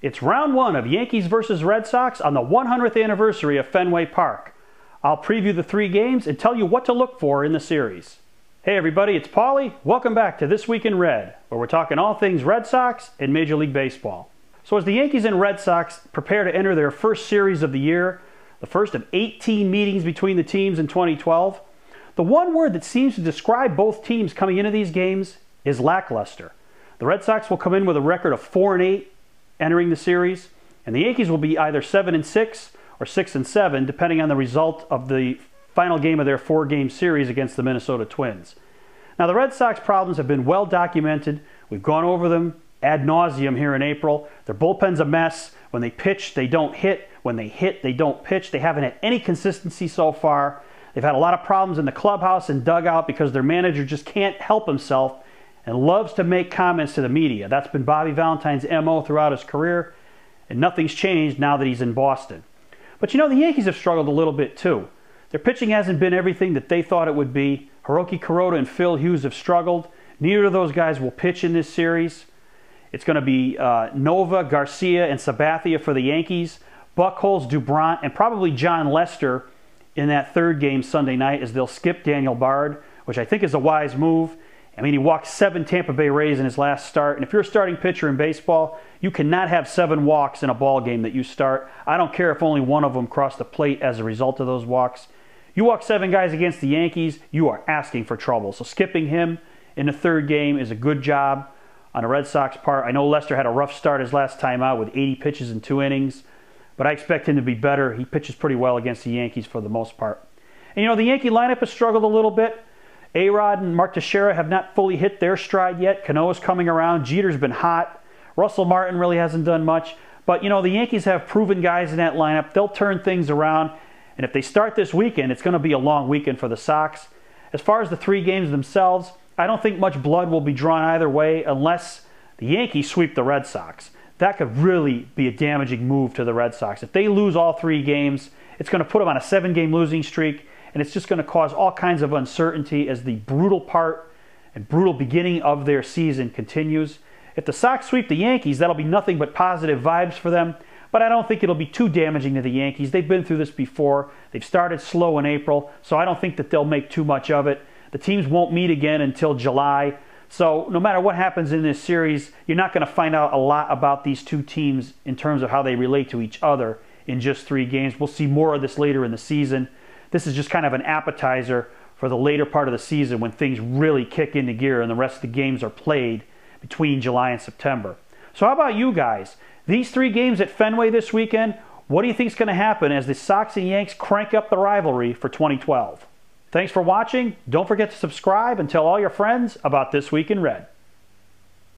It's round one of Yankees versus Red Sox on the 100th anniversary of Fenway Park. I'll preview the three games and tell you what to look for in the series. Hey everybody, it's Paulie. Welcome back to This Week in Red, where we're talking all things Red Sox and Major League Baseball. So as the Yankees and Red Sox prepare to enter their first series of the year, the first of 18 meetings between the teams in 2012, the one word that seems to describe both teams coming into these games is lackluster. The Red Sox will come in with a record of 4-8 entering the series, and the Yankees will be either 7-6 or 6-7, depending on the result of the final game of their four-game series against the Minnesota Twins. Now, the Red Sox problems have been well documented. We've gone over them ad nauseum here in April. Their bullpen's a mess. When they pitch, they don't hit. When they hit, they don't pitch. They haven't had any consistency so far. They've had a lot of problems in the clubhouse and dugout because their manager just can't help himself and loves to make comments to the media. That's been Bobby Valentine's MO throughout his career, and nothing's changed now that he's in Boston. But you know, the Yankees have struggled a little bit too. Their pitching hasn't been everything that they thought it would be. Hiroki Kuroda and Phil Hughes have struggled. Neither of those guys will pitch in this series. It's going to be Nova, Garcia, and Sabathia for the Yankees, Buchholz, Dubront, and probably John Lester in that third game Sunday night, as they'll skip Daniel Bard, which I think is a wise move. I mean, he walked 7 Tampa Bay Rays in his last start. And if you're a starting pitcher in baseball, you cannot have 7 walks in a ball game that you start. I don't care if only one of them crossed the plate as a result of those walks. You walk 7 guys against the Yankees, you are asking for trouble. So skipping him in the third game is a good job on the Red Sox part. I know Lester had a rough start his last time out with 80 pitches in 2 innings, but I expect him to be better. He pitches pretty well against the Yankees for the most part. And you know, the Yankee lineup has struggled a little bit. A-Rod and Mark Teixeira have not fully hit their stride yet. Canoa's coming around. Jeter's been hot. Russell Martin really hasn't done much. But, you know, the Yankees have proven guys in that lineup. They'll turn things around. And if they start this weekend, it's going to be a long weekend for the Sox. As far as the 3 games themselves, I don't think much blood will be drawn either way unless the Yankees sweep the Red Sox. That could really be a damaging move to the Red Sox. If they lose all 3 games, it's going to put them on a 7-game losing streak. And it's just going to cause all kinds of uncertainty as the brutal part and brutal beginning of their season continues. If the Sox sweep the Yankees, that'll be nothing but positive vibes for them. But I don't think it'll be too damaging to the Yankees. They've been through this before. They've started slow in April, so I don't think that they'll make too much of it. The teams won't meet again until July. So no matter what happens in this series, you're not going to find out a lot about these two teams in terms of how they relate to each other in just 3 games. We'll see more of this later in the season. This is just kind of an appetizer for the later part of the season when things really kick into gear and the rest of the games are played between July and September. So how about you guys? These 3 games at Fenway this weekend, what do you think is going to happen as the Sox and Yanks crank up the rivalry for 2012? Thanks for watching. Don't forget to subscribe and tell all your friends about This Week in Red.